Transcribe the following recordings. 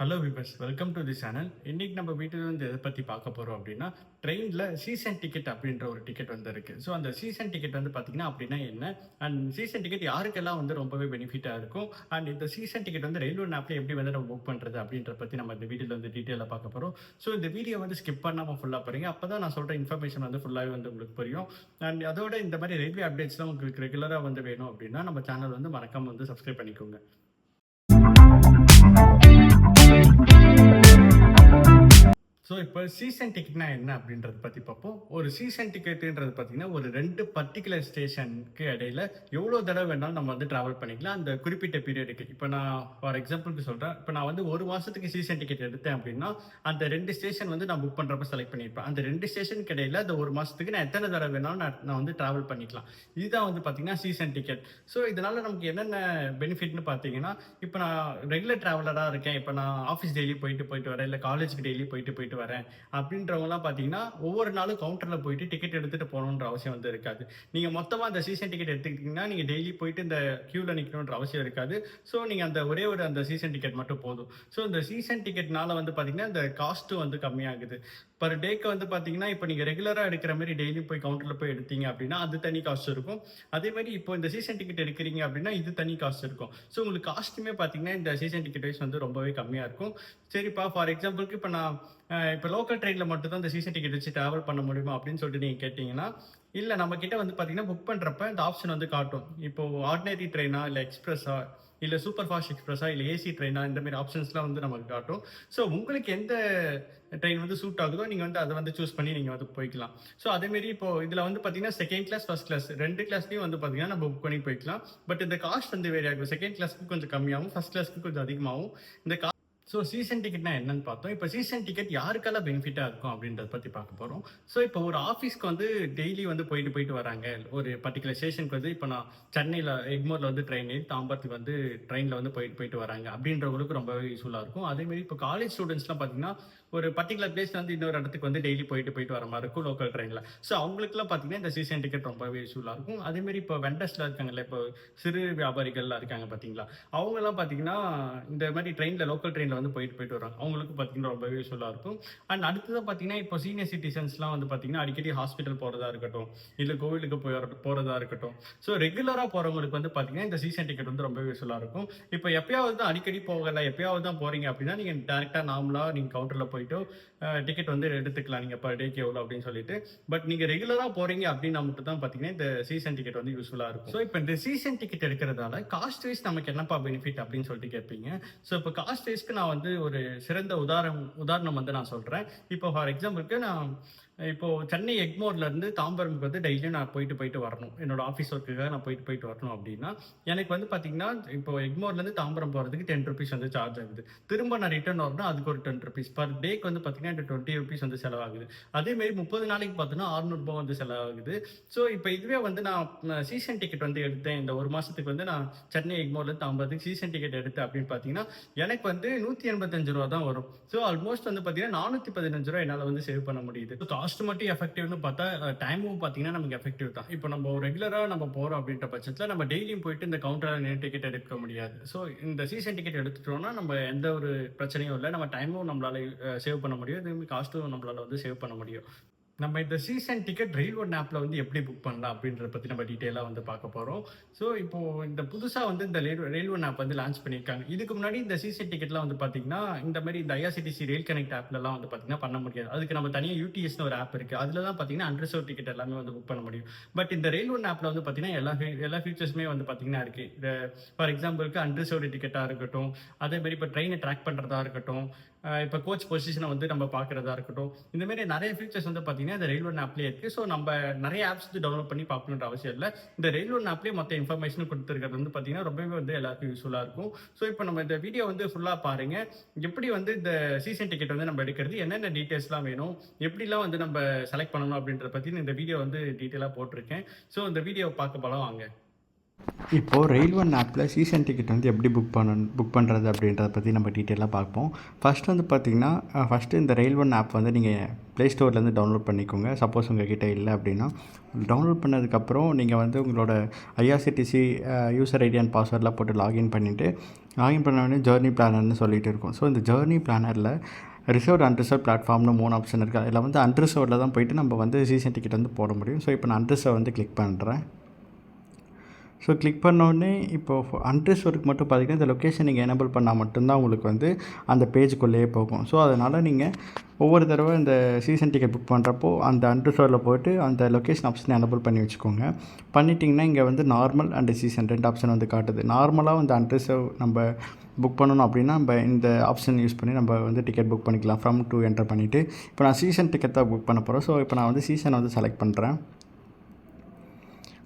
Hello vibes, welcome to the channel. இன்னைக்கு நம்ம வீட்டில் வந்து எதை பற்றி பார்க்க போகிறோம் அப்படின்னா, ட்ரெயினில் சீசன் டிக்கெட் அப்படின்ற ஒரு டிக்கெட் வந்து இருக்குது. ஸோ அந்த சீசன் டிக்கெட் வந்து பார்த்தீங்கன்னா அப்படின்னா என்ன, அண்ட் சீசன் டிக்கெட் யாருக்கெல்லாம் வந்து ரொம்பவே பெனிஃபிட்டாக இருக்கும், அண்ட் இந்த சீசன் டிக்கெட் வந்து ரயில்வே ஆப்ல எப்படி வந்து நம்ம புக் பண்ணுறது அப்படின்ற பற்றி நம்ம இந்த வீடியோவில் வந்து டீட்டெயிலாக பார்க்க போகிறோம். ஸோ இந்த வீடியோ வந்து ஸ்கிப் பண்ணாமல் ஃபுல்லாக பாருங்க. அப்போ தான் நான் சொல்கிற இன்ஃபர்மேஷன் வந்து ஃபுல்லாகவே வந்து உங்களுக்கு புரியும். அண்ட் அதோட இந்த மாதிரி ரயில்வே அப்டேட்ஸ்லாம் உங்களுக்கு ரெகுலராக வந்து வேணும் அப்படின்னா நம்ம சேனல் வந்து மறக்காம வந்து சப்ஸ்கிரைப் பண்ணிக்கோங்க. ஸோ இப்போ சீசன் டிக்கெட்னா என்ன அப்படின்றத பற்றி பார்ப்போம். ஒரு சீசன் டிக்கெட்டுன்றது பார்த்தீங்கன்னா, ஒரு 2 பர்ட்டிகுலர் ஸ்டேஷனுக்கு இடையில எவ்வளோ தடவை வேணாலும் நம்ம வந்து ட்ராவல் பண்ணிக்கலாம் அந்த குறிப்பிட்ட பீரியடுக்கு. இப்போ நான் ஃபார் எக்ஸாம்பிளுக்கு சொல்கிறேன். இப்போ நான் வந்து 1 மாதத்துக்கு சீசன் டிக்கெட் எடுத்தேன் அப்படின்னா, அந்த 2 ஸ்டேஷன் வந்து நான் புக் பண்ணுறப்ப செலக்ட் பண்ணியிருப்பேன். அந்த 2 ஸ்டேஷனுக்கு இடையில அந்த 1 மாதத்துக்கு நான் எத்தனை தடவை வேணாலும் நான் வந்து ட்ராவல் பண்ணிக்கலாம். இதுதான் வந்து பார்த்தீங்கன்னா சீசன் டிக்கெட். ஸோ இதனால் நமக்கு என்னென்ன பெனிஃபிட்னு பார்த்தீங்கன்னா, இப்போ நான் ரெகுலர் ட்ராவலராக இருக்கேன். இப்போ நான் ஆஃபீஸ் டெய்லி போயிட்டு வரேன், இல்லை காலேஜுக்கு டெய்லி போயிட்டு வரேன் அப்படின்றவங்கலாம் பார்த்தீங்கன்னா, ஒவ்வொரு நாளும் கவுண்டர்ல போயிட்டு டிக்கெட் எடுத்துட்டு போகணுன்ற அவசியம் வந்து இருக்காது. நீங்க மொத்தமா அந்த சீசன் டிக்கெட் எடுத்துக்கிட்டீங்கன்னா, நீங்க டெய்லி போயிட்டு இந்த கியூல நிக்கணுன்ற அவசியம் இருக்காது. ஸோ நீங்க அந்த ஒரே ஒரு அந்த சீசன் டிக்கெட் மட்டும் போதும். ஸோ இந்த சீசன் டிக்கெட்னால வந்து பார்த்தீங்கன்னா, இந்த காஸ்ட்டும் வந்து கம்மியாகுது. பர் டேக்கு வந்து பார்த்தீங்கன்னா, இப்போ நீங்க ரெகுலரா எடுக்கிற மாதிரி டெய்லி போய் கவுண்டர்ல போய் எடுத்தீங்க அப்படின்னா, அது தனி காஸ்ட் இருக்கும். அதே மாதிரி இப்போ இந்த சீசன் டிக்கெட் எடுக்கிறீங்க அப்படின்னா, இது தனி காஸ்ட் இருக்கும். ஸோ உங்களுக்கு காஸ்ட்டுமே பார்த்தீங்கன்னா, இந்த சீசன் டிக்கெட் வைஸ் வந்து ரொம்பவே கம்மியா இருக்கும். சரிப்பா, ஃபார் எக்ஸாம்பிளுக்கு இப்போ நான் இப்போ லோக்கல் ட்ரெயினில் மட்டும் தான் இந்த சீசன் டிக்கெட் வச்சு ட்ராவல் பண்ண முடியுமா அப்படின்னு சொல்லிட்டு நீங்கள் கேட்டிங்கன்னா, இல்லை, நம்ம கிட்ட வந்து பார்த்தீங்கன்னா புக் பண்ணுறப்ப இந்த ஆப்ஷன் வந்து காட்டும். இப்போ ஆர்டினரி ட்ரெயினா, இல்லை எக்ஸ்பிரஸா, இல்லை சூப்பர் ஃபாஸ்ட் எக்ஸ்பிரஸா, இல்லை ஏசி ட்ரெயினா, இந்த மாதிரி ஆப்ஷன்ஸ்லாம் வந்து நமக்கு காட்டும். ஸோ உங்களுக்கு எந்த ட்ரெயின் வந்து சூட் ஆகுதோ நீங்கள் வந்து அதை வந்து சூஸ் பண்ணி நீங்கள் வந்து போய்க்கலாம். ஸோ அதேமாரி இப்போ இதில் வந்து பார்த்தீங்கன்னா செகண்ட் கிளாஸ், ஃபர்ஸ்ட் கிளாஸ் 2 கிளாஸ்லையும் வந்து பார்த்தீங்கன்னா நம்ம புக் பண்ணி போய்க்கலாம். பட் இந்த காஸ்ட் வந்து வேரி ஆகும். செகண்ட் கிளாஸ்க்கு கொஞ்சம் கம்மியாகும், ஃபர்ஸ்ட் கிளாஸ்க்கு கொஞ்சம் அதிகமாகும். இந்த ஸோ சீசன் டிக்கெட்னா என்னன்னு பார்த்தோம். இப்போ சீசன் டிக்கெட் யாருக்கெல்லாம் பெனிஃபிட்டாக இருக்கும் அப்படின்றத பற்றி பார்க்க போகிறோம். ஸோ இப்போ ஒரு ஆஃபீஸ்க்கு வந்து டெய்லி வந்து போயிட்டு வராங்க. ஒரு பர்டிகுலர் ஸ்டேஷனுக்கு வந்து இப்போ நான் சென்னையில் எக்மோரில் வந்து ட்ரெயின் ஏறி தாம்பரத்துக்கு வந்து ட்ரெயினில் வந்து போயிட்டு வராங்க அப்படின்றவங்களுக்கு ரொம்பவே யூஸ்ஃபுல்லாக இருக்கும். அதேமாரி இப்போ காலேஜ் ஸ்டூடெண்ட்ஸ்லாம் பார்த்தீங்கன்னா, ஒரு பர்டிகுலர் பிளேஸ்ல வந்து இன்னொரு இடத்துக்கு வந்து டெய்லி போயிட்டு வர மாதிரி இருக்கும் லோக்கல் ட்ரெயினில். ஸோ அவங்களுக்குலாம் பார்த்தீங்கன்னா இந்த சீசன் டிக்கெட் ரொம்பவே யூஸ்ஃபுல்லாக இருக்கும். அதேமாரி இப்போ வெண்டர்ஸ்லாம் இருக்காங்கல்ல, இப்போ சிறு வியாபாரிகள்லாம் இருக்காங்க பார்த்தீங்களா, அவங்கெல்லாம் பார்த்தீங்கன்னா இந்த மாதிரி ட்ரெயினில் லோக்கல் ட்ரெயினில் வந்து போயிட்டு வராங்க. அவங்களுக்கு பார்த்தீங்கன்னா ரொம்பவே யூஸ்ஃபுல்லாக இருக்கும். அண்ட் அடுத்ததாக பார்த்தீங்கன்னா இப்போ சீனியர் சிட்டிசன்ஸ்லாம் வந்து பார்த்தீங்கன்னா அடிக்கடி ஹாஸ்பிட்டல் போகிறதா இருக்கட்டும், இல்லை கோவிலுக்கு போகிறதா இருக்கட்டும். ஸோ ரெகுலராக போகிறவங்களுக்கு வந்து பார்த்தீங்கன்னா இந்த சீசன் டிக்கெட் வந்து ரொம்பவே யூஸ்ஃபுல்லாக இருக்கும். இப்போ எப்பயாவது தான் அடிக்கடி போகலை, எப்பயாவது தான் போகிறீங்க அப்படின்னா நீங்கள் டேரெக்டாக நார்மலாக நீங்கள் கவுண்டரில் போயிட்டு டிக்கெட் வந்து எடுத்துக்கலாம் நீங்கள் பர் டேக்கு எவ்வளோ அப்படின்னு சொல்லிட்டு. பட் நீங்கள் ரெகுலராக போகிறீங்க அப்படின்னா மட்டும் தான் பார்த்தீங்கன்னா இந்த சீசன் டிக்கெட் வந்து யூஸ்ஃபுல்லாக இருக்கும். ஸோ இப்போ இந்த சீசன் டிக்கெட் எடுக்கிறதால காஸ்ட் வைஸ் நமக்கு என்னப்பா பெனிஃபிட் அப்படின்னு சொல்லிட்டு கேட்பீங்க. ஸோ இப்போ காஸ்ட் வைஸ்க்கு நான் வந்து ஒரு சிறந்த உதாரணம் வந்து நான் சொல்கிறேன். இப்போ ஃபார் எக்ஸாம்பிளுக்கு நான் இப்போ சென்னை எக்மோர்ல இருந்து தாம்பரமுக்கு வந்து டெய்லியும் நான் போயிட்டு வரணும். என்னோட ஆஃபீஸ் ஒர்க்குக்காக நான் போயிட்டு வரணும் அப்படின்னா, எனக்கு வந்து பார்த்தீங்கன்னா, இப்போ எக்மோர்லேருந்து தாம்பரம் போகிறதுக்கு ₹10 வந்து சார்ஜ் ஆகுது. திரும்ப நான் ரிட்டர்ன் வரணும், அதுக்கு ஒரு ₹10 பர் டேக்கு வந்து பார்த்தீங்கன்னா எனக்கு ₹20 வந்து செலவாகுது. அதேமாரி 30 நாளைக்கு பார்த்தோன்னா ₹600 வந்து செலவாகுது. ஸோ இப்போ இதுவே வந்து நான் சீசன் டிக்கெட் வந்து எடுத்தேன். இந்த 1 மாதத்துக்கு வந்து நான் சென்னை எக்மோர்லேருந்து தாம்பரத்துக்கு சீசன் டிக்கெட் எடுத்தேன் அப்படின்னு பார்த்தீங்கன்னா, எனக்கு வந்து ₹185 தான் வரும். ஸோ ஆல்மோஸ்ட் வந்து பார்த்தீங்கன்னா ₹415 என்னால் வந்து சேவ் பண்ண முடியுது. காஸ்ட் மட்டும் எஃபெக்டிவ்னு பார்த்தா, டைமும் பார்த்தீங்கன்னா நமக்கு எஃபெக்டிவ் தான். இப்போ நம்ம ரெகுலராக நம்ம போகிறோம் அப்படின்ற பட்சத்தில் நம்ம டெய்லியும் போயிட்டு இந்த கவுண்டரில் நின்று டிக்கெட் எடுக்க முடியாது. ஸோ இந்த சீசன் டிக்கெட் எடுத்துட்டோம்னா நம்ம எந்த ஒரு பிரச்சனையும் இல்லை. நம்ம டைமும் நம்மளால சேவ் பண்ண முடியும். இதே காஸ்ட்டும் நம்மளால வந்து சேவ் பண்ண முடியும். நம்ம இந்த சீசன் டிக்கெட் ரயில்வே ஆப்ல வந்து எப்படி புக் பண்ணலாம் அப்படின்றத பற்றி நம்ம டீட்டெயிலாக வந்து பார்க்க போகிறோம். ஸோ இப்போ இந்த புதுசாக வந்து இந்த ரயில்வே ஆப் வந்து லான்ச் பண்ணியிருக்காங்க. இதுக்கு முன்னாடி இந்த சீசன் டிக்கெட்லாம் வந்து பார்த்தீங்கன்னா இந்த மாதிரி இந்த ஐஆர்சிடிசி ரயில் கனெக்ட் ஆப்லலாம் வந்து பார்த்தீங்கன்னா பண்ண முடியாது. அதுக்கு நம்ம தனியாக யூடிஎஸ்னு ஒரு ஆப் இருக்குது. அதில் தான் பார்த்தீங்கன்னா அன்ரிசர்வ் டிக்கெட் எல்லாமே வந்து புக் பண்ண முடியும். பட் இந்த ரயில்வே ஆப்ல வந்து பார்த்தீங்கன்னா எல்லா ஃபீச்சர்ஸுமே வந்து பார்த்தீங்கன்னா இருக்குது. ஃபார் எக்ஸாம்பிளுக்கு அன்ரிசர்வ்டு டிக்கெட்டாக இருக்கட்டும், அதே மாதிரி இப்போ ட்ரெயினை ட்ராக் பண்ணுறதா இருக்கட்டும், இப்போ கோச் பொசிஷனை வந்து நம்ம பார்க்குறதா இருக்கட்டும், இந்த மாதிரி நிறைய ஃபீச்சர்ஸ் வந்து பார்த்தீங்கன்னா இந்த ரயில்வே ஆப்லேயே இருக்குது. ஸோ நம்ம நிறைய ஆப்ஸ் வந்து டவுன்லோட் பண்ணி பார்க்கணுன்ற அவசியம் இல்லை. இந்த ரயில்வே ஆப்லேயே மற்ற இன்ஃபர்மேஷன் கொடுத்துருக்கிறது வந்து பார்த்தீங்கன்னா ரொம்பவே வந்து எல்லாருக்கும் யூஸ்ஃபுல்லாக இருக்கும். ஸோ இப்போ நம்ம இந்த வீடியோ வந்து ஃபுல்லாக பாருங்கள். எப்படி வந்து இந்த சீசன் டிக்கெட் வந்து நம்ம எடுக்கிறது, என்னென்ன டீட்டெயில்ஸ்லாம் வேணும், எப்படிலாம் வந்து நம்ம செலக்ட் பண்ணணும் அப்படின்றத பற்றி இந்த வீடியோ வந்து டீட்டெயிலாக போட்டிருக்கேன். ஸோ இந்த வீடியோ பார்க்க போகலாம் வாங்க. இப்போது ரயில் ஒன் ஆப்பில் சீசன் டிக்கெட் வந்து எப்படி புக் பண்ணுறது அப்படின்றத பற்றி நம்ம டீட்டெயிலாக பார்ப்போம். ஃபஸ்ட் வந்து பார்த்திங்கன்னா ஃபஸ்ட்டு இந்த ரயில் ஒன் ஆப் வந்து நீங்கள் ப்ளே ஸ்டோர்லேருந்து டவுன்லோட் பண்ணிக்கோங்க. சப்போஸ் உங்கள் கிட்டே இல்லை அப்படின்னா டவுன்லோட் பண்ணதுக்கப்புறம் நீங்கள் வந்து உங்களோட ஐஆர்சிடிசி யூசர் ஐடி அண்ட் பாஸ்வேர்டெலாம் போட்டு லாகின் பண்ணிவிட்டு லாகின் பண்ண உடனே ஜேர்னி பிளானர்னு சொல்லிகிட்டு இருக்கும். ஸோ இந்த ஜேர்னி பிளானரில் ரிசர்வ்ட் அன்ரிசர்வ் பிளாட்ஃபார்ம்னு 3 ஆப்ஷன் இருக்குது. அதில் வந்து அன்ரிசர்வ்டில் தான் போய்ட்டு நம்ம வந்து சீசன் டிக்கெட் வந்து போட முடியும். ஸோ இப்போ நான் அன்ரிசர்வ் வந்து கிளிக் பண்ணுறேன். ஸோ கிளிக் பண்ணோடனே இப்போது அன்ரிசர்வ்டுக்கு மட்டும் பார்த்திங்கன்னா இந்த லொக்கேஷன் நீங்கள் எனேபிள் பண்ணால் மட்டும்தான் உங்களுக்கு வந்து அந்த பேஜுக்குள்ளேயே போகும். ஸோ அதனால் நீங்கள் ஒவ்வொரு தடவை இந்த சீசன் டிக்கெட் புக் பண்ணுறப்போ அந்த அன்ரிசர்வ்டில் போய்ட்டு அந்த லொக்கேஷன் ஆப்ஷனை எனேபிள் பண்ணி வச்சுக்கோங்க. பண்ணிட்டிங்கன்னா இங்கே வந்து நார்மல் அண்ட் சீசன் 2 ஆப்ஷன் வந்து காட்டுது. நார்மலாக வந்து அன்ரிசர்வ் நம்ம புக் பண்ணணும் அப்படின்னா நம்ம இந்த ஆப்ஷன் யூஸ் பண்ணி நம்ம வந்து டிக்கெட் புக் பண்ணிக்கலாம். ஃப்ரம் டு என்டர் பண்ணிவிட்டு இப்போ நான் சீசன் டிக்கெட் தான் புக் பண்ண போகிறேன். ஸோ இப்போ நான் வந்து சீசனை வந்து செலக்ட் பண்ணுறேன்.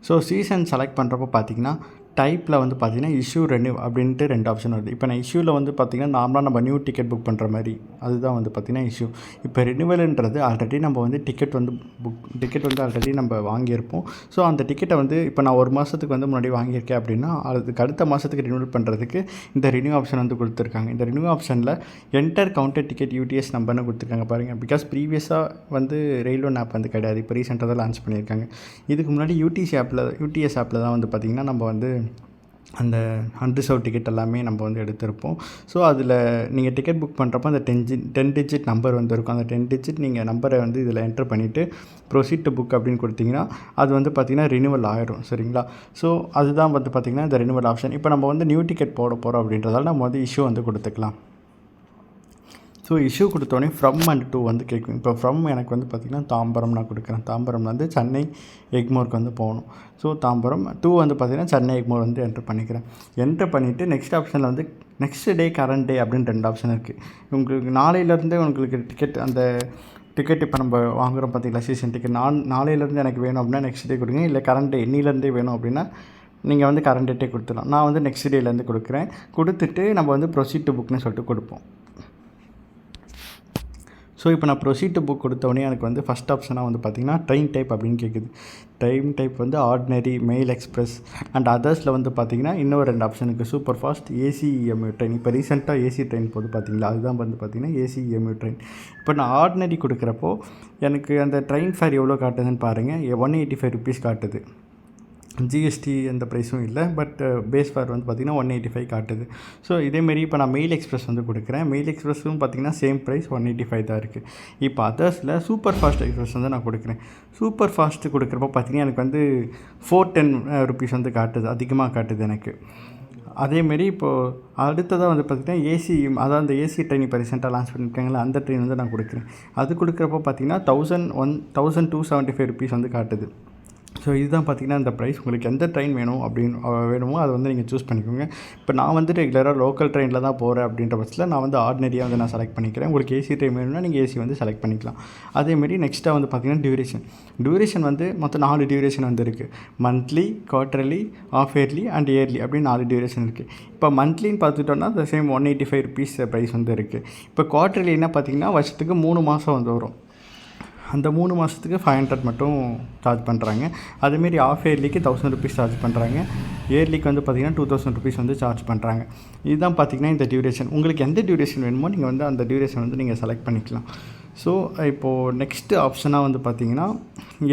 ஸோ சீசன் செலக்ட் பண்ணுறப்போ பார்த்திங்கன்னா டைப்பில் வந்து பார்த்திங்கன்னா இஷ்யூ ரெனியூ அப்படின்ட்டு 2 ஆப்ஷன் வருது. இப்போ நான் இஷ்யூவில் வந்து பார்த்திங்கன்னா நார்மலாக நம்ம நியூ டிக்கெட் புக் பண்ணுற மாதிரி அதுதான் வந்து பார்த்திங்கன்னா இஷ்யூ. இப்போ ரெனியூவல்ன்றது ஆல்ரெடி நம்ம வந்து டிக்கெட் வந்து ஆல்ரெடி நம்ம வாங்கியிருப்போம். ஸோ அந்த டிக்கெட்டை வந்து இப்போ நான் 1 மாதத்துக்கு வந்து முன்னாடி வாங்கியிருக்கேன் அப்படின்னா அதுக்கு அடுத்த மாதத்துக்கு ரினியூவல் பண்ணுறதுக்கு இந்த ரினியூ ஆப்ஷன் வந்து கொடுத்துருக்காங்க. இந்த ரினியூ ஆப்ஷனில் என்டர் கவுண்டர் டிக்கெட் யூடிஎஸ் நம்பர்னு கொடுத்துருக்காங்க பாருங்கள். பிகாஸ் ப்ரீவியஸாக வந்து ரயில் ஒன் ஆப் வந்து கிடையாது. இப்போ ரீசெண்டாக தான் லான்ச் பண்ணியிருக்காங்க. இதுக்கு முன்னாடி யூடிஎஸ் ஆப்பில் தான் வந்து பார்த்திங்கன்னா நம்ம வந்து அந்த அன்ரிசர்வ் டிக்கெட் எல்லாமே நம்ம வந்து எடுத்திருப்போம். ஸோ அதில் நீங்கள் டிக்கெட் புக் பண்ணுறப்போ அந்த 10 டிஜிட் நம்பர் வந்து இருக்கும். அந்த 10 டிஜிட் நீங்கள் நம்பரை வந்து இதில் என்டர் பண்ணிவிட்டு ப்ரொசீட் டு புக் அப்படின்னு கொடுத்தீங்கன்னா அது வந்து பார்த்திங்கன்னா ரினியூவல் ஆகிடும். சரிங்களா? ஸோ அதுதான் வந்து பார்த்திங்கன்னா இந்த ரினியூவல் ஆப்ஷன். இப்போ நம்ம வந்து நியூ டிக்கெட் போட போகிறோம் அப்படின்றதால நம்ம வந்து இஷ்யூ வந்து கொடுத்துக்கலாம். ஸோ இஷ்யூ கொடுத்தோடனே ஃப்ரம் அண்ட் டூ வந்து கேட்கும். இப்போ ஃப்ரம் எனக்கு வந்து பார்த்திங்கன்னா தாம்பரம் நான் கொடுக்குறேன். தாம்பரம்லேருந்து சென்னை எக்மோருக்கு வந்து போகணும். ஸோ தாம்பரம். டூ வந்து பார்த்திங்கன்னா சென்னை எக்மோர் வந்து என்ட்ரு பண்ணிக்கிறேன். என்ட்ரு பண்ணிவிட்டு நெக்ஸ்ட் ஆப்ஷனில் வந்து நெக்ஸ்ட் டே கரண்ட் டே அப்படின்னு 2 ஆப்ஷன் இருக்குது. உங்களுக்கு நாளையிலேருந்தே உங்களுக்கு டிக்கெட் அந்த டிக்கெட் இப்போ நம்ம வாங்குகிறோம் பார்த்திங்களா சீசன் டிக்கெட் நாளையிலேருந்து எனக்கு வேணும் அப்படின்னா நெக்ஸ்ட் டே கொடுங்க. இல்லை கரண்ட் டே இன்னிலேருந்தே வேணும் அப்படின்னா நீங்கள் வந்து கரண்ட் டேட்டே கொடுத்துடலாம். நான் வந்து நெக்ஸ்ட் டேலேருந்து கொடுக்குறேன். கொடுத்துட்டு நம்ம வந்து ப்ரொசீட் டு புக்னு சொல்லிட்டு கொடுப்போம். ஸோ இப்போ நான் ப்ரொசீட் டு புக் கொடுத்தோடனே எனக்கு வந்து ஃபஸ்ட் ஆப்ஷனாக வந்து பார்த்திங்கன்னா ட்ரெயின் டைப் அப்படின்னு கேட்குது. ட்ரெயின் டைப் வந்து ஆர்டினரி, மெயில் எக்ஸ்பிரஸ் அண்ட் அதர்ஸில் வந்து பார்த்திங்கன்னா இன்னொரு 2 ஆப்ஷன் இருக்குது. Super fast, AC EMU train. இப்போ ரீசெண்டாக ஏசி ட்ரெயின் போது பார்த்திங்களா அதுதான் வந்து பார்த்திங்கன்னா ஏசிஎம்யூ ட்ரெயின். இப்போ நான் ஆர்டினரி கொடுக்குறப்போ எனக்கு அந்த ட்ரெயின் ஃபேர் எவ்வளோ காட்டுதுன்னு பாருங்கள். 185 ருபீஸ் காட்டுது. ஜிஎஸ்டி எந்த ப்ரைஸும் இல்லை. பட் பேஸ் ஃபேர் வந்து பார்த்திங்கன்னா 185 காட்டுது. ஸோ இதேமாரி இப்போ நான் மெயில் எக்ஸ்பிரஸ் வந்து கொடுக்குறேன். மெயில் எக்ஸ்பிரஸும் பார்த்திங்கன்னா சேம் ப்ரைஸ் 185 தான் இருக்குது. இப்போ அதர்ஸில் சூப்பர் ஃபாஸ்ட் எக்ஸ்பிரஸ் வந்து நான் கொடுக்குறேன். சூப்பர் ஃபாஸ்ட்டு கொடுக்குறப்போ பார்த்திங்கன்னா எனக்கு வந்து 410 ருபீஸ் வந்து காட்டுது. அதிகமாக காட்டுது எனக்கு. அதேமாரி இப்போது அடுத்ததாக வந்து பார்த்திங்கன்னா ஏசி, அதாவது அந்த ஏசி ட்ரெயின் இப்போ ரீசெண்டாக லான்ச் பண்ணியிருக்காங்களா அந்த ட்ரெயின் வந்து நான் கொடுக்குறேன். அது கொடுக்குறப்போ பார்த்திங்கன்னா 1275 ருபீஸ் வந்து காட்டுது. ஸோ இதுதான் பார்த்திங்கன்னா இந்த ப்ரைஸ். உங்களுக்கு எந்த ட்ரெயின் வேணுமோ அதை வந்து நீங்கள் சூஸ் பண்ணிக்கோங்க. இப்போ நான் வந்து ரெகுலராக லோக்கல் ட்ரெயினில் தான் போகிறேன் அப்படின்ற பட்சத்தில் நான் வந்து ஆர்டினரியாக வந்து நான் செலக்ட் பண்ணிக்கிறேன். உங்களுக்கு ஏசி ட்ரெயின் வேணும்னா நீங்கள் ஏசி வந்து செலக்ட் பண்ணிக்கலாம். அதேமாரி நெக்ஸ்ட்டாக வந்து பார்த்திங்கன்னா டியூரேஷன் வந்து மொத்தம் 4 டியூரேஷன் வந்து இருக்குது. Monthly, quarterly, half yearly and yearly அப்படின்னு 4 டியூரேஷன் இருக்குது. இப்போ மந்த்லின்னு பார்த்துட்டோன்னா அந்த சேம் 185 ருபீஸ் ப்ரைஸ் வந்து இருக்குது. இப்போ குவார்ட்டர்லின்னா பார்த்திங்கன்னா வருஷத்துக்கு 3 மாதம் வந்து வரும். அந்த 3 மாதத்துக்கு 500 மட்டும் சார்ஜ் பண்ணுறாங்க. அதேமாரி ஆஃப் இயர்லிக்கு 1000 ருபீஸ் சார்ஜ் பண்ணுறாங்க. இயர்லிக்கு வந்து பார்த்திங்கன்னா 2000 ருபீஸ் வந்து சார்ஜ் பண்ணுறாங்க. இதுதான் பார்த்திங்கன்னா இந்த டியூரேஷன். உங்களுக்கு எந்த டியூரேஷன் வேணுமோ நீங்கள் வந்து அந்த டியூரேஷன் வந்து நீங்கள் செலக்ட் பண்ணிக்கலாம். ஸோ இப்போது நெக்ஸ்ட்டு ஆப்ஷனாக வந்து பார்த்திங்கன்னா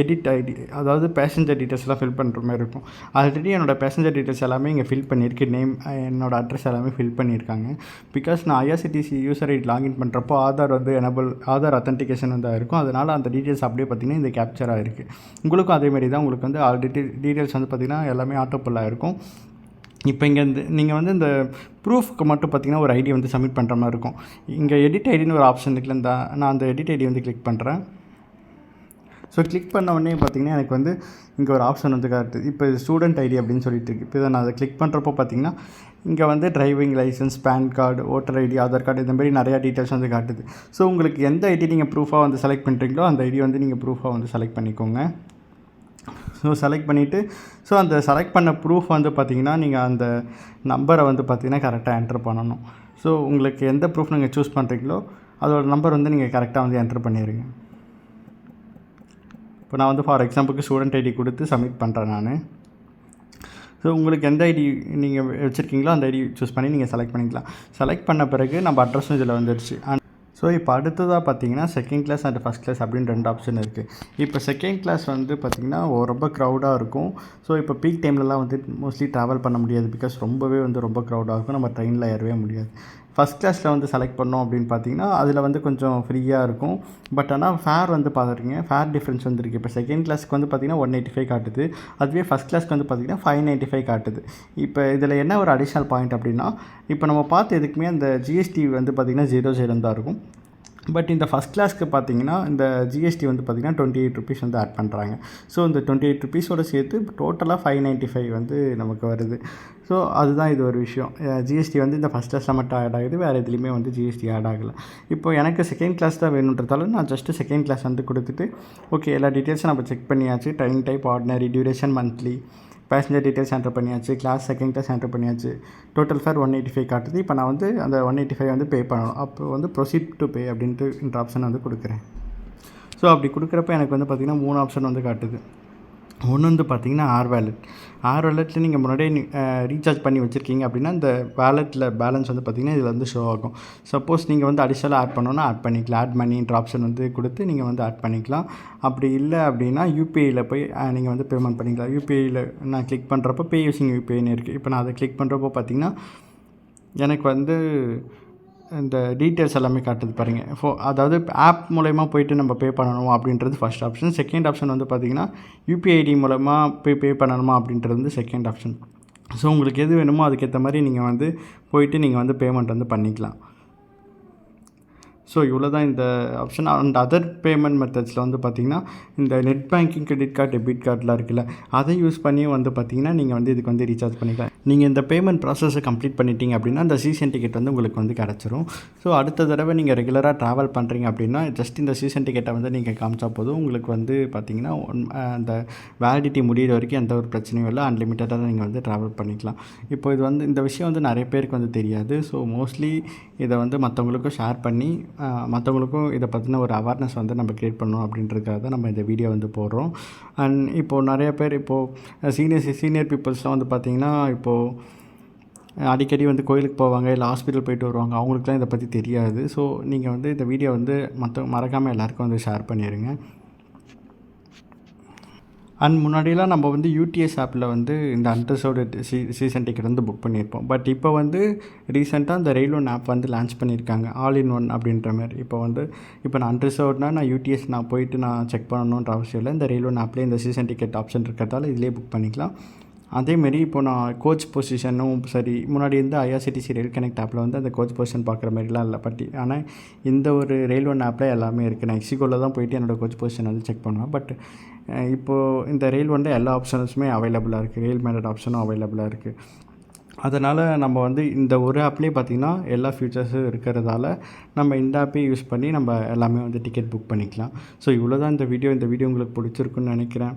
எடிட் ஐடி, அதாவது பேசஞ்சர் டீட்டெயில்ஸ்லாம் ஃபில் பண்ணுற மாதிரி இருக்கும். ஆல்ரெடி என்னோடய பேசஞ்சர் டீட்டெயில்ஸ் எல்லாமே இங்கே ஃபில் பண்ணியிருக்கு. நேம், என்னோடய அட்ரஸ் எல்லாமே ஃபில் பண்ணியிருக்காங்க. பிகாஸ் நான் ஐஆர்சிடிசி யூசர் ஐடி லாகின் பண்ணுறப்போ ஆதார் வந்து ஆதார் அத்தன்டிகேஷன் வந்து இருக்கும். அதனால் அந்த டீட்டெயில்ஸ் அப்படியே பார்த்திங்கன்னா இந்த கேப்சராக இருக்குது. உங்களுக்கும் அதேமாரி தான். உங்களுக்கு வந்து ஆல்ரெடி டீட்டெயில்ஸ் வந்து பார்த்திங்கன்னா எல்லாமே ஆட்டோஃபில்லாக இருக்கும். இப்போ இங்கே நீங்கள் வந்து இந்த ப்ரூஃப்க்கு மட்டும் பார்த்திங்கன்னா ஒரு ஐடி வந்து சப்மிட் பண்ணுற மாதிரி இருக்கும். இங்கே எடிட் ஐடின்னு ஒரு ஆப்ஷன் இருக்குல்ல, நான் அந்த எடிட் ஐடி வந்து கிளிக் பண்ணுறேன். ஸோ கிளிக் பண்ண உடனே பார்த்திங்கன்னா எனக்கு வந்து இங்கே ஒரு ஆப்ஷன் வந்து காட்டுது. இப்போ இது ஸ்டூடெண்ட் ஐடி அப்படின்னு சொல்லிட்டு இருக்குது. இப்போ இதை நான் அதை கிளிக் பண்ணுறப்போ பார்த்திங்கன்னா இங்கே வந்து driving license, pan card, voter ID, Aadhaar card இந்த மாதிரி நிறையா டீட்டெயில்ஸ் வந்து காட்டுது. ஸோ உங்களுக்கு எந்த ஐடி நீங்கள் ப்ரூஃபாக வந்து செலக்ட் பண்ணுறீங்களோ அந்த ஐடி வந்து நீங்கள் ப்ரூஃபாக வந்து செலக்ட் பண்ணிக்கோங்க. ஸோ செலக்ட் பண்ணிவிட்டு ஸோ அந்த செலக்ட் பண்ண ப்ரூஃப் வந்து பார்த்திங்கன்னா நீங்கள் அந்த நம்பரை வந்து பார்த்திங்கன்னா கரெக்டாக என்ட்ரு பண்ணணும். ஸோ உங்களுக்கு எந்த ப்ரூஃப் நீங்கள் சூஸ் பண்ணுறீங்களோ அதோடய நம்பர் வந்து நீங்கள் கரெக்டாக வந்து என்ட்ரு பண்ணிடுங்க. இப்போ நான் வந்து ஃபார் எக்ஸாம்பிளுக்கு ஸ்டூடெண்ட் ஐடி கொடுத்து சப்மிட் பண்ணுறேன் நான். ஸோ உங்களுக்கு எந்த ஐடி நீங்கள் வச்சுருக்கீங்களோ அந்த ஐடி சூஸ் பண்ணி நீங்கள் செலக்ட் பண்ணிக்கலாம். செலக்ட் பண்ண பிறகு நம்ம அட்ரஸும் இதில் வந்துடுச்சு. ஸோ இப்போ அடுத்ததாக பார்த்தீங்கன்னா second class and first class அப்படின்னு 2 ஆப்ஷன் இருக்குது. இப்போ செகண்ட் கிளாஸ் வந்து பார்த்திங்கன்னா ரொம்ப க்ரௌடாக இருக்கும். ஸோ இப்போ பீக் டைம்லலாம் வந்து மோஸ்ட்லி ட்ராவல் பண்ண முடியாது. பிகாஸ் ரொம்ப க்ரௌடாக இருக்கும். நம்ம ட்ரெயினில் ஏறவே முடியாது. ஃபஸ்ட் கிளாஸில் வந்து செலக்ட் பண்ணோம் அப்படின்னு பார்த்தீங்கன்னா அதில் வந்து கொஞ்சம் ஃப்ரீயாக இருக்கும். பட் ஆனால் ஃபேர் வந்து பார்த்துருக்கீங்க, ஃபேர் டிஃப்ரென்ஸ் வந்துருக்கு. இப்போ செகண்ட் கிளாஸ்க்கு வந்து பார்த்திங்கன்னா 185 காட்டுது. அதுவே ஃபஸ்ட் கிளாஸ்க்கு வந்து பார்த்திங்கன்னா 595 காட்டுது. இப்போ இதில் என்ன ஒரு அடிஷ்னல் பாயிண்ட் அப்படின்னா, இப்போ நம்ம பார்த்து எதுக்குமே அந்த ஜிஎஸ்டி வந்து பார்த்திங்கன்னா 00 தான் இருக்கும். பட் இந்த ஃபஸ்ட் கிளாஸ்க்கு பார்த்தீங்கன்னா இந்த ஜிஎஸ்டி வந்து பார்த்திங்கன்னா 28 ருபீஸ் வந்து ஆட் பண்ணுறாங்க. ஸோ இந்த 28 ருபீஸோடு சேர்த்து டோட்டலாக 595 வந்து நமக்கு வருது. ஸோ அதுதான் இது ஒரு விஷயம். ஜிஎஸ்டி வந்து இந்த ஃபஸ்ட் கிளாஸில் மட்டும் ஆட் ஆகுது, வேறு எதுலேயுமே வந்து ஜிஎஸ்டி ஆட் ஆகலை. இப்போ எனக்கு செகண்ட் கிளாஸ் தான் வேணுன்றதால நான் ஜஸ்ட்டு செகண்ட் கிளாஸ் வந்து கொடுத்துட்டு ஓகே எல்லா டீட்டெயில்ஸும் நம்ம செக் பண்ணியாச்சு. Train type, ordinary, duration monthly, passenger details enter பண்ணியாச்சு, கிளாஸ் செகண்ட் கிளாஸ் என்டர் பண்ணியாச்சு. டோட்டல் ஃபேர் 185 காட்டுது. இப்போ நான் வந்து அந்த 185 வந்து பே பண்ணணும். அப்போ வந்து ப்ரொசீட் டு பே அப்படின்ட்டு இந்த ஆப்ஷன் வந்து கொடுக்குறேன். ஸோ அப்படி கொடுக்குறப்ப எனக்கு வந்து பார்த்திங்கன்னா 3 ஆப்ஷன் வந்து காட்டுது. ஒன்று வந்து பார்த்திங்கன்னா ஆர் வேலெட்டில் நீங்கள் முன்னாடியே ரீசார்ஜ் பண்ணி வச்சுருக்கீங்க அப்படின்னா இந்த வேலெட்டில் பேலன்ஸ் வந்து பார்த்திங்கன்னா இதில் வந்து ஷோ ஆகும். சப்போஸ் நீங்கள் வந்து அடிஷ்னலாக ஆட் பண்ணணுன்னா ஆட் பண்ணிக்கலாம். ஆட் மணின்ற ஆப்ஷன் வந்து கொடுத்து நீங்கள் வந்து ஆட் பண்ணிக்கலாம். அப்படி இல்லை அப்படின்னா யூபிஐயில் போய் நீங்கள் வந்து பேமெண்ட் பண்ணிக்கலாம். யூபிஐயில் நான் கிளிக் பண்ணுறப்போ பே யூசிங் யூபிஐன்னு இருக்குது. இப்போ நான் அதை கிளிக் பண்ணுறப்போ பார்த்திங்கன்னா எனக்கு வந்து இந்த டீட்டெயில்ஸ் எல்லாமே காட்டுது பாருங்கள். அதாவது ஆப் மூலயமா போய்ட்டு நம்ம பே பண்ணணும் அப்படின்றது ஃபஸ்ட் ஆப்ஷன். செகண்ட் ஆப்ஷன் வந்து பார்த்திங்கன்னா யூபிஐ ஐடி மூலமாக போய் பே பண்ணணுமா அப்படின்றது வந்து செகண்ட் ஆப்ஷன். ஸோ உங்களுக்கு எது வேணுமோ அதுக்கேற்ற மாதிரி நீங்கள் வந்து போயிட்டு நீங்கள் வந்து பேமெண்ட் வந்து பண்ணிக்கலாம். ஸோ இவ்வளோ தான் இந்த ஆப்ஷன். அண்ட் அதர் பேமெண்ட் மெத்தட்ஸில் வந்து பார்த்திங்கன்னா இந்த net banking, credit card, debit கார்டெலாம் இருக்குல்ல, அதை யூஸ் பண்ணி வந்து பார்த்திங்கன்னா நீங்கள் வந்து இதுக்கு வந்து ரீசார்ஜ் பண்ணிக்கலாம். நீங்கள் இந்த பேமெண்ட் ப்ராசஸை கம்ப்ளீட் பண்ணிட்டீங்க அப்படின்னா அந்த சீசன் டிக்கெட் வந்து உங்களுக்கு வந்து கிடச்சிரும். ஸோ அடுத்த தடவை நீங்கள் ரெகுலராக ட்ராவல் பண்ணுறீங்க அப்படின்னா ஜஸ்ட் இந்த சீசன் டிக்கெட்டை வந்து நீங்கள் காமிச்சா போதும். உங்களுக்கு வந்து பார்த்திங்கன்னா அந்த வேலிடிட்டி முடிகிற வரைக்கும் எந்த ஒரு பிரச்சனையும் இல்லை. அன்லிமிட்டடாக நீங்கள் வந்து ட்ராவல் பண்ணிக்கலாம். இப்போ இது வந்து இந்த விஷயம் வந்து நிறைய பேருக்கு வந்து தெரியாது. ஸோ மோஸ்ட்லி இதை வந்து மற்றவங்களுக்கும் ஷேர் பண்ணி மற்றவங்களுக்கும் இதை பற்றின ஒரு அவேர்னஸ் வந்து நம்ம க்ரியேட் பண்ணணும் அப்படின்றதுக்காக தான் நம்ம இந்த வீடியோ வந்து போடுறோம். அண்ட் இப்போது நிறைய பேர் இப்போது சீனியர் பீப்புள்ஸ்லாம் வந்து பார்த்திங்கன்னா இப்போது அடிக்கடி வந்து கோயிலுக்கு போவாங்க, இல்லை ஹாஸ்பிட்டல் போயிட்டு வருவாங்க. அவங்களுக்குலாம் இதை பற்றி தெரியாது. ஸோ நீங்கள் வந்து இந்த வீடியோ வந்து மறக்காமல் எல்லாேருக்கும் வந்து ஷேர் பண்ணிடுங்க. அண்ட் முன்னாடியெல்லாம் நம்ம வந்து யூடிஎஸ் ஆப்பில் வந்து இந்த அன்ரிசர்வ்டு சீசன் டிக்கெட் வந்து புக் பண்ணியிருப்போம். பட் இப்போ வந்து ரீசெண்டாக இந்த ரயில் ஒன் ஆப் வந்து லான்ச் பண்ணியிருக்காங்க, ஆல் இன் ஒன் அப்படின்ற மாதிரி. இப்போ நான் அன்ரிசர்வ்ட்னா நான் யூடிஎஸ் போயிட்டு நான் செக் பண்ணணுன்ற அவசியம் இல்லை. இந்த ரயில் ஒன் ஆப்லேயே இந்த சீசன் டிக்கெட் ஆப்ஷன் இருக்கிறதால இதிலே புக் பண்ணிக்கலாம். அதேமாரி இப்போ நான் கோச் பொசிஷனும் சரி, முன்னாடி இருந்த ஐஆர்சிடிசி ரயில் கனெக்ட் ஆப்பில் வந்து அந்த கோச் பொசிஷன் பார்க்குற மாதிரிலாம் இல்லை. ஆனால் இந்த ஒரு ரயில் ஒன் ஆப்பில் எல்லாமே இருக்குது. நான் எக்ஸிகோவில் தான் போயிட்டு என்னோடய கோச் பொசிஷன் வந்து செக் பண்ணுவேன். பட் இப்போது இந்த ரயில் ஒன்றில் எல்லா ஆப்ஷன்ஸுமே அவைலபிளாக இருக்குது. ரயில் மேனட் ஆப்ஷனும் அவைலபிளாக இருக்குது. அதனால் நம்ம வந்து இந்த ஒரு ஆப்லேயே பார்த்திங்கன்னா எல்லா ஃபியூச்சர்ஸும் இருக்கிறதால நம்ம இந்த ஆப்பையும் யூஸ் பண்ணி நம்ம எல்லாமே வந்து டிக்கெட் புக் பண்ணிக்கலாம். ஸோ இவ்வளோ தான் இந்த வீடியோ உங்களுக்கு பிடிச்சிருக்குன்னு நினைக்கிறேன்.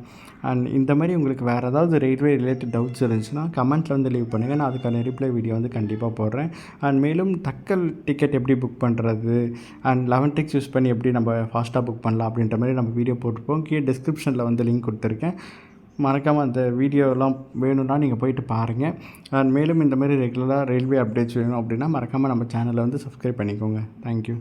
அண்ட் இந்த மாதிரி உங்களுக்கு வேறு ஏதாவது ரயில்வே ரிலேட்டட் டவுட்ஸ் இருந்துச்சுன்னா கமெண்ட்டில் வந்து லீவ் பண்ணுங்கள். நான் அதுக்கான ரிப்ளை வீடியோ வந்து கண்டிப்பாக போடுறேன். அண்ட் மேலும் தக்கல் டிக்கெட் எப்படி புக் பண்ணுறது அண்ட் 11 ட்ரிக்ஸ் யூஸ் பண்ணி எப்படி நம்ம ஃபாஸ்ட்டாக புக் பண்ணலாம் அப்படின்ற மாதிரி நம்ம வீடியோ போட்டிருப்போம். கீழே டிஸ்கிரிப்ஷனில் வந்து லிங்க் கொடுத்துருக்கேன். மறக்காமல் அந்த வீடியோலாம் வேணும்னா நீங்கள் போயிட்டு பாருங்கள். அண்ட் மேலும் இந்த மாதிரி ரெகுலராக ரயில்வே அப்டேட்ஸ் வேணும் அப்படின்னா மறக்காமல் நம்ம சேனலை வந்து சப்ஸ்கிரைப் பண்ணிக்கோங்க. தேங்க்யூ.